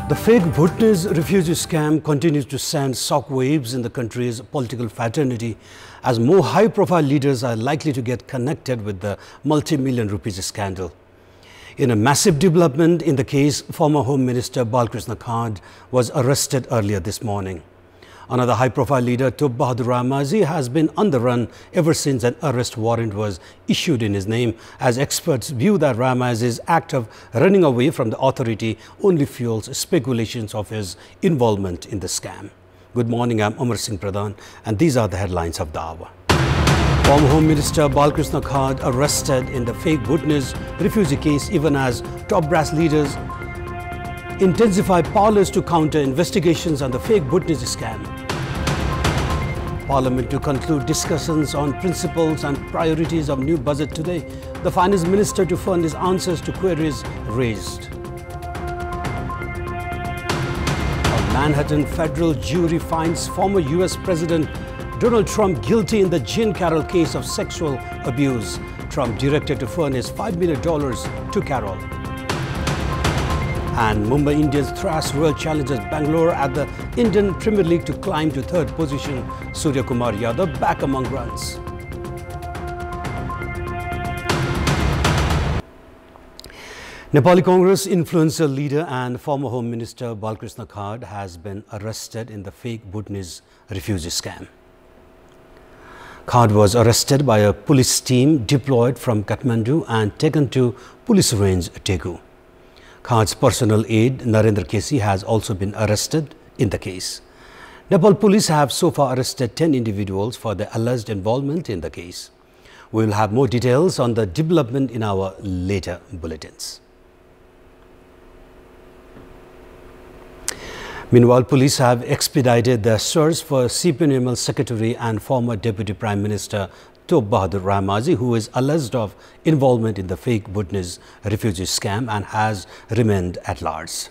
The fake Bhutanese refugee scam continues to send shockwaves in the country's political fraternity as more high-profile leaders are likely to get connected with the multi-million rupees scandal. In a massive development in the case, former Home Minister Balkrishna Khad was arrested earlier this morning. Another high-profile leader, Tub Bahadur Ramaji, has been on the run ever since an arrest warrant was issued in his name, as experts view that Ramaji's act of running away from the authority only fuels speculations of his involvement in the scam. Good morning, I'm Amar Singh Pradhan, and these are the headlines of the hour. Former Home Minister Balkrishna Khad arrested in the fake Bhutanese refugee case, even as top brass leaders intensify powers to counter investigations on the fake Bhutanese scam. Parliament to conclude discussions on principles and priorities of new budget today. The Finance Minister to furnish answers to queries raised. A Manhattan federal jury finds former US President Donald Trump guilty in the Jean Carroll case of sexual abuse. Trump directed to furnish $5 million to Carroll. And Mumbai Indians thrash Royal Challengers Bangalore at the Indian Premier League to climb to third position. Surya Kumar Yadav back among runs. Nepali Congress influencer leader and former Home Minister Balkrishna Khad has been arrested in the fake Bhutanese refugee scam. Khad was arrested by a police team deployed from Kathmandu and taken to police range Tegu. Khad's personal aide, Narendra Kesi, has also been arrested in the case. Nepal police have so far arrested 10 individuals for their alleged involvement in the case. We will have more details on the development in our later bulletins. Meanwhile, police have expedited their search for CPML Secretary and former Deputy Prime Minister Tub Bahadur Ramaji, who is alleged of involvement in the fake Bhutanese refugee scam and has remained at large.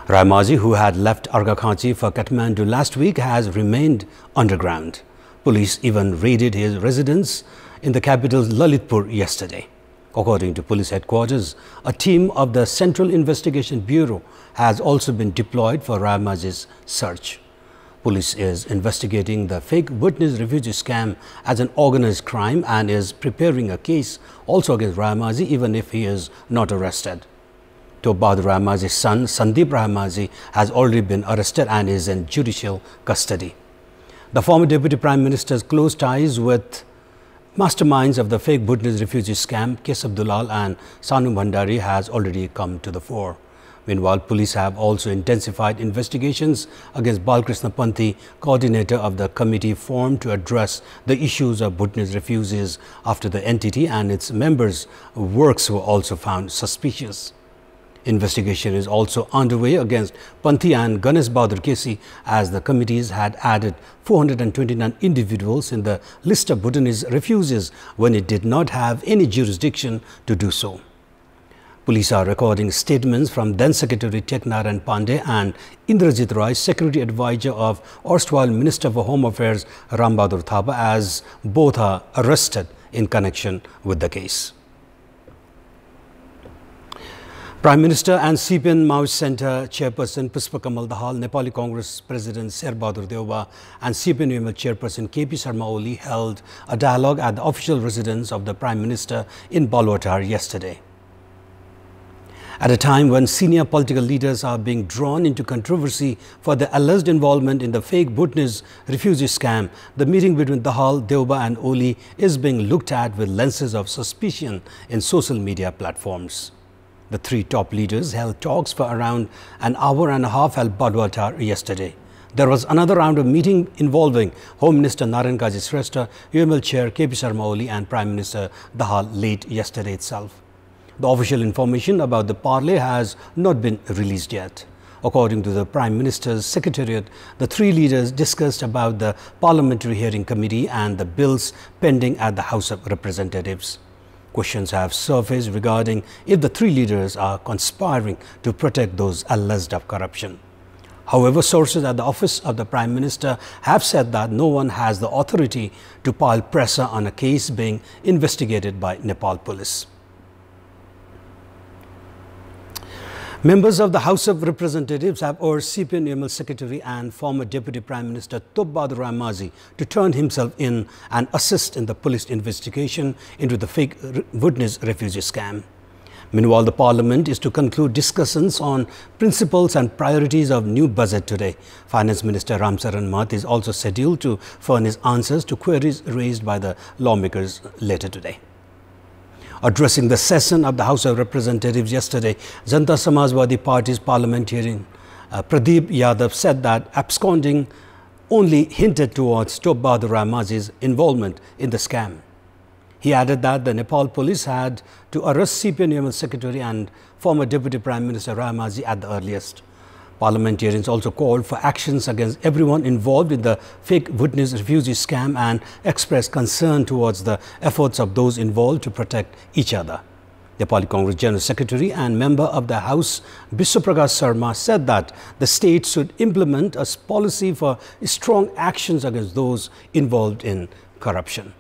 Ramaji, who had left Arghakhanchi for Kathmandu last week, has remained underground. Police even raided his residence in the capital's Lalitpur yesterday. According to police headquarters, a team of the Central Investigation Bureau has also been deployed for Ramaji's search. Police is investigating the fake Bhutanese refugee scam as an organized crime and is preparing a case also against Ramaji, even if he is not arrested. Tub Bahadur Ramaji's son, Sandeep Ramaji, has already been arrested and is in judicial custody. The former Deputy Prime Minister's close ties with masterminds of the fake Bhutanese refugee scam, Kesab Dulal and Sanu Bhandari, has already come to the fore. Meanwhile, police have also intensified investigations against Balkrishna Panthi, coordinator of the committee formed to address the issues of Bhutanese refugees after the entity and its members' works were also found suspicious. Investigation is also underway against Panthi and Ganesh Bahadur Kesi, as the committees had added 429 individuals in the list of Bhutanese refugees when it did not have any jurisdiction to do so. Police are recording statements from then Secretary Teknaran Pandey and Indrajit Roy, Security Advisor of erstwhile Minister for Home Affairs Ram Bahadur Thapa, as both are arrested in connection with the case. Prime Minister and CPN Maoist Centre Chairperson Pushpa Kamal Dahal, Nepali Congress President Sher Bahadur Deuba and CPN Chairperson KP Sharma Oli held a dialogue at the official residence of the Prime Minister in Baluwatar yesterday. At a time when senior political leaders are being drawn into controversy for their alleged involvement in the fake Bhutanese refugee scam, the meeting between Dahal, Deuba and Oli is being looked at with lenses of suspicion in social media platforms. The three top leaders held talks for around an hour and a half at Baluwatar yesterday. There was another round of meeting involving Home Minister Narayan Kaji Shrestha, UML Chair KP Sharma Oli and Prime Minister Dahal late yesterday itself. The official information about the parley has not been released yet. According to the Prime Minister's Secretariat, the three leaders discussed about the Parliamentary Hearing Committee and the bills pending at the House of Representatives. Questions have surfaced regarding if the three leaders are conspiring to protect those alleged of corruption. However, sources at the office of the Prime Minister have said that no one has the authority to pile pressure on a case being investigated by Nepal police. Members of the House of Representatives have urged CPN Secretary and former Deputy Prime Minister Baluwatar to turn himself in and assist in the police investigation into the fake witness refugee scam. Meanwhile, the Parliament is to conclude discussions on principles and priorities of new budget today. Finance Minister Ramcharan is also scheduled to furnish answers to queries raised by the lawmakers later today. Addressing the session of the House of Representatives yesterday, Janata Samajwadi Party's parliamentarian Pradeep Yadav said that absconding only hinted towards Baluwatar's involvement in the scam. He added that the Nepal police had to arrest CPN Secretary and former Deputy Prime Minister Ramaji at the earliest. Parliamentarians also called for actions against everyone involved in the fake witness refugee scam and expressed concern towards the efforts of those involved to protect each other. The Nepali Congress General Secretary and member of the House, Biswaprakash Sharma, said that the state should implement a policy for strong actions against those involved in corruption.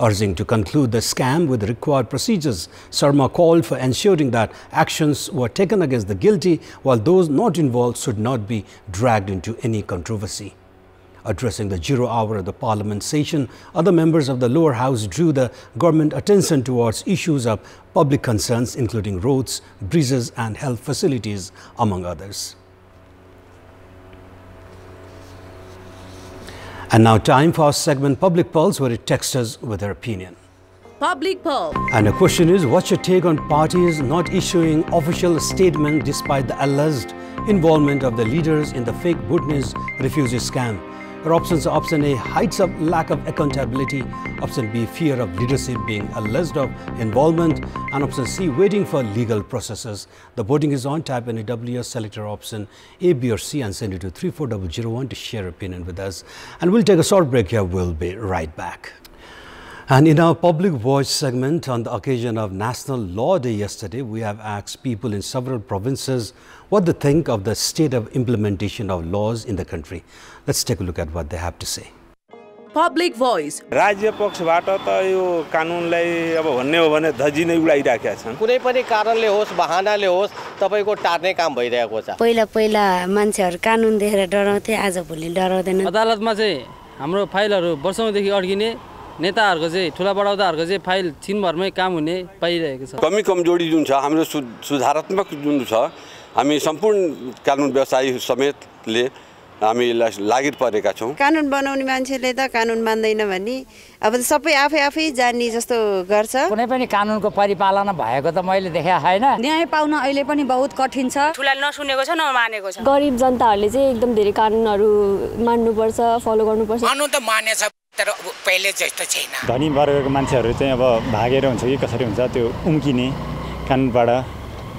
Urging to conclude the scam with required procedures, Sharma called for ensuring that actions were taken against the guilty, while those not involved should not be dragged into any controversy. Addressing the 0 hour of the Parliament session, other members of the lower house drew the government attention towards issues of public concerns, including roads, bridges and health facilities, among others. And now time for our segment Public Pulse, where it texts us with their opinion. Public Pulse. And the question is, what's your take on parties not issuing official statement despite the alleged involvement of the leaders in the fake witness refugee scam? Your options are: option A, heights of lack of accountability; option B, fear of leadership being alleged of involvement; and option C, waiting for legal processes. The voting is on. Type in a WS, select your option A, B or C and send it to 34001 to share your opinion with us. And we'll take a short break here. We'll be right back. And in our Public Voice segment, on the occasion of National Law Day yesterday, we have asked people in several provinces what they think of the state of implementation of laws in the country. Let's take a look at what they have to say. Public Voice. राज्य पक्षबाट त यो कानुनलाई अब भन्ने हो भने धजी नै उडाइराखेका छन्। कुनै पनि कारणले होस् बहानाले होस् तपाईको टार्ने काम भइरहेको छ। पहिला मान्छेहरु कानुन देखेर डराउँथे, आज भोलि डराउँदैनन्। अदालतमा चाहिँ हाम्रो फाइलहरु वर्षौंदेखि अड्किने, नेताहरुको चाहिँ ठूला बडाउँदाहरुको चाहिँ फाइल छिनभरमै काम हुने पाइरहेको छ। कमी कमजोरी जुन छ हाम्रो सुधारात्मक जुन छ, हामी सम्पूर्ण कानुन व्यवसायी समेतले हामी लागि परेका छौं। कानुन बनाउने मान्छेले त कानुन मान्दैन भनी अब सबै आफै जान्ने जस्तो गर्छ। कुनै पनि कानुनको परिपालना भएको त मैले देखे छैन। न्याय पाउन अहिले पनि बहुत कठिन छ। ठुला नसुनेको छ नमानेको छ। गरिब जनताहरुले चाहिँ एकदम धेरै कानुनहरु मान्नुपर्छ, फलो गर्नुपर्छ। कानुन त मानेछ तर पहिले जस्तो छैन। धनी वर्गको मान्छेहरु चाहिँ अब भागेर हुन्छ कि कसरी हुन्छ त्यो उम्किने कानुनबाट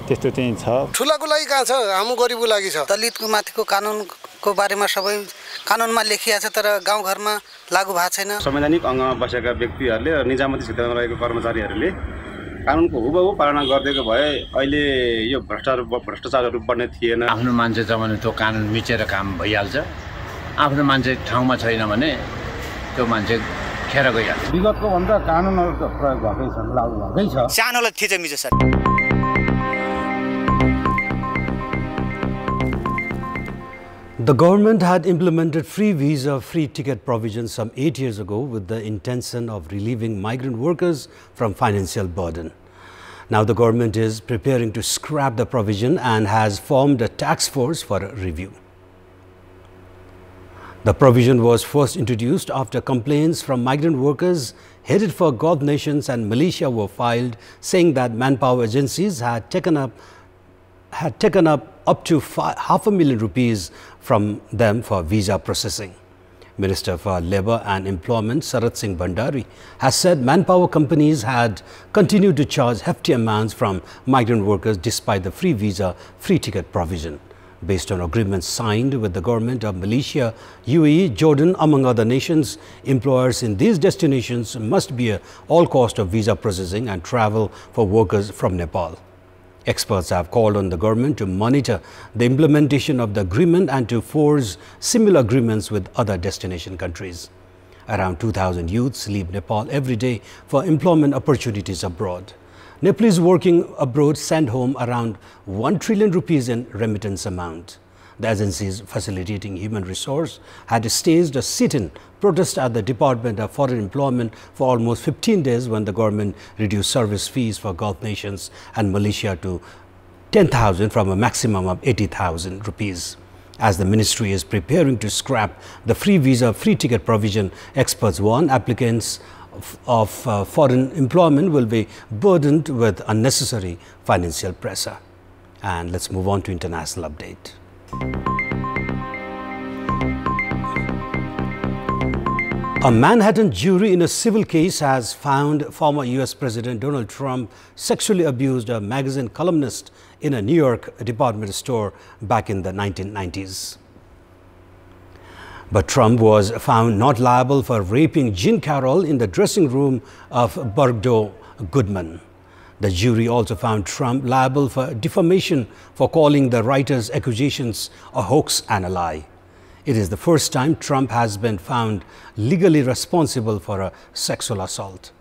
त्यस्तो चाहिँ छ। ठुलाको लागि कहाँ छ, हाम्रो गरिबको लागि छ। दलितको माथिको कानुनको बारेमा सबै कानुनमा लेखिया छ तर गाउँघरमा लागू भएको छैन। संवैधानिक अङ्गमा बसेका व्यक्तिहरुले र निजामती क्षेत्रमा रहेको कर्मचारीहरुले कानुनको हुबहु पालना गर्दैको भए अहिले यो भ्रष्टाचारहरु बढ्ने थिएन। आफ्नो मान्छे जमाने त्यो कानुन मिचेर काम भइहाल्छ। आफ्नो मान्छे ठाउँमा छैन भने त्यो मान्छे खेर गइहाल्छ। विगतको भन्दा कानुनहरु त प्रयोग भएकै छ, लागू भएकै छ। सानोलाई थिचमिचो छ। The government had implemented free visa, free ticket provisions some 8 years ago with the intention of relieving migrant workers from financial burden. Now the government is preparing to scrap the provision and has formed a task force for a review. The provision was first introduced after complaints from migrant workers headed for Gulf nations and Malaysia were filed, saying that manpower agencies had taken up to ₹500,000 from them for visa processing. Minister for Labour and Employment Sarat Singh Bhandari has said manpower companies had continued to charge hefty amounts from migrant workers despite the free visa, free ticket provision. Based on agreements signed with the government of Malaysia, UAE, Jordan, among other nations, employers in these destinations must bear all cost of visa processing and travel for workers from Nepal. Experts have called on the government to monitor the implementation of the agreement and to force similar agreements with other destination countries. Around 2,000 youths leave Nepal every day for employment opportunities abroad. Nepalese working abroad sent home around 1 trillion rupees in remittance amount. The agencies facilitating human resource had staged a sit-in protest at the Department of Foreign Employment for almost 15 days when the government reduced service fees for Gulf nations and Malaysia to 10,000 from a maximum of 80,000 rupees. As the ministry is preparing to scrap the free visa, free ticket provision, experts warn applicants of foreign employment will be burdened with unnecessary financial pressure. And let's move on to international update. A Manhattan jury in a civil case has found former US President Donald Trump sexually abused a magazine columnist in a New York department store back in the 1990s. But Trump was found not liable for raping Jean Carroll in the dressing room of Bergdorf Goodman. The jury also found Trump liable for defamation for calling the writer's accusations a hoax and a lie. It is the first time Trump has been found legally responsible for a sexual assault.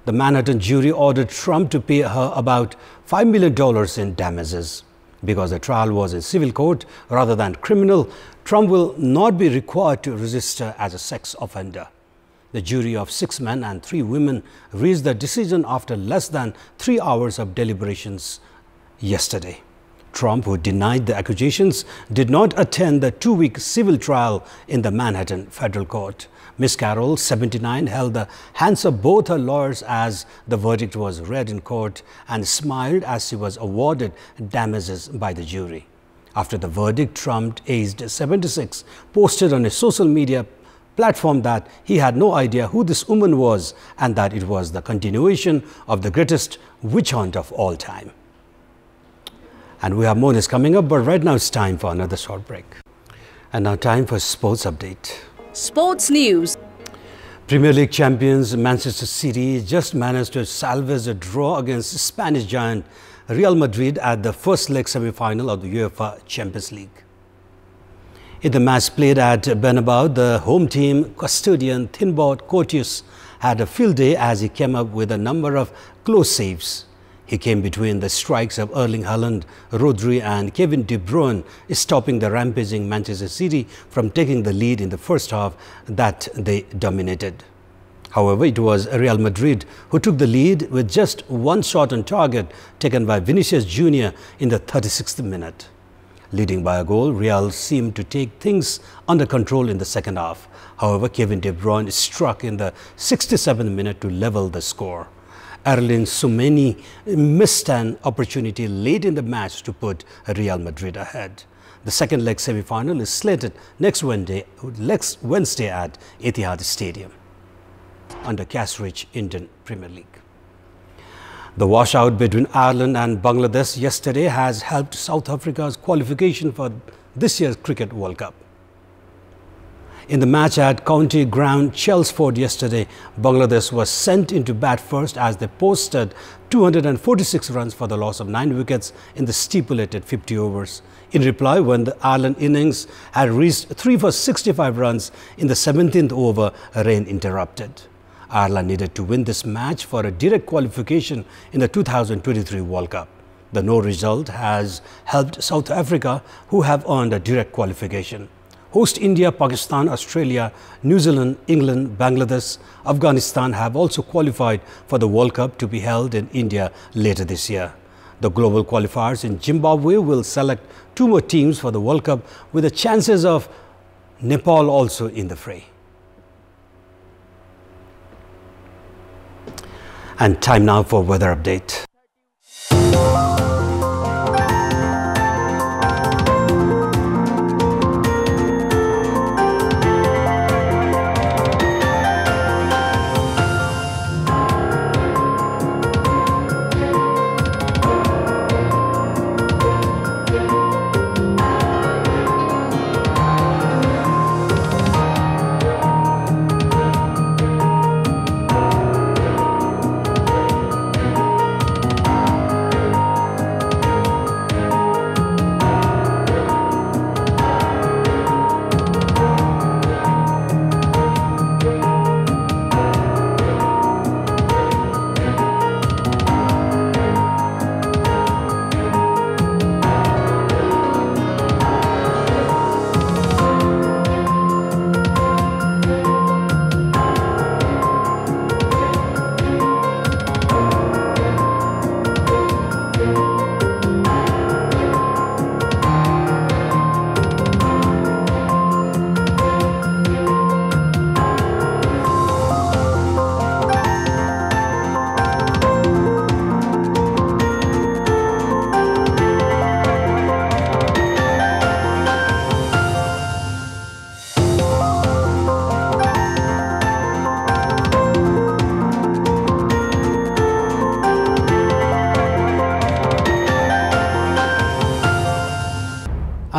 The Manhattan jury ordered Trump to pay her about $5 million in damages. Because the trial was in civil court rather than criminal, Trump will not be required to register as a sex offender. The jury of 6 men and 3 women reached the decision after less than 3 hours of deliberations yesterday. Trump, who denied the accusations, did not attend the 2-week civil trial in the Manhattan federal court. Ms. Carroll, 79, held the hands of both her lawyers as the verdict was read in court and smiled as she was awarded damages by the jury. After the verdict, Trump, aged 76, posted on a social media platform that he had no idea who this woman was and that it was the continuation of the greatest witch hunt of all time. And we have more news coming up, but right now it's time for another short break. And now time for sports update. Sports news. Premier League champions Manchester City just managed to salvage a draw against Spanish giant Real Madrid at the first leg semi-final of the UEFA Champions League. In the match played at Bernabeu, the home team custodian Thibaut Courtois had a field day as he came up with a number of close saves. He came between the strikes of Erling Haaland, Rodri and Kevin De Bruyne, stopping the rampaging Manchester City from taking the lead in the first half that they dominated. However, it was Real Madrid who took the lead with just one shot on target taken by Vinicius Jr. in the 36th minute. Leading by a goal, Real seemed to take things under control in the second half. However, Kevin De Bruyne struck in the 67th minute to level the score. Erling Soumeni missed an opportunity late in the match to put Real Madrid ahead. The second leg semi-final is slated next Wednesday at Etihad Stadium under cash-rich Indian Premier League. The washout between Ireland and Bangladesh yesterday has helped South Africa's qualification for this year's Cricket World Cup. In the match at county ground Chelmsford yesterday, Bangladesh was sent into bat first as they posted 246 runs for the loss of 9 wickets in the stipulated 50 overs. In reply, when the Ireland innings had reached 3 for 65 runs in the 17th over, rain interrupted. Ireland needed to win this match for a direct qualification in the 2023 World Cup. The no result has helped South Africa, who have earned a direct qualification. Host India, Pakistan, Australia, New Zealand, England, Bangladesh, Afghanistan have also qualified for the World Cup to be held in India later this year. The global qualifiers in Zimbabwe will select 2 more teams for the World Cup, with the chances of Nepal also in the fray. And time now for weather update.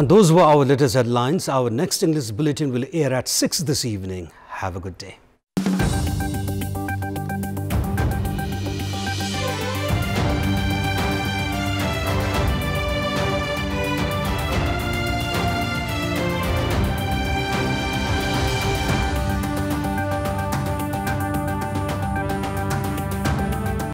And those were our latest headlines. Our next English bulletin will air at 6 this evening. Have a good day.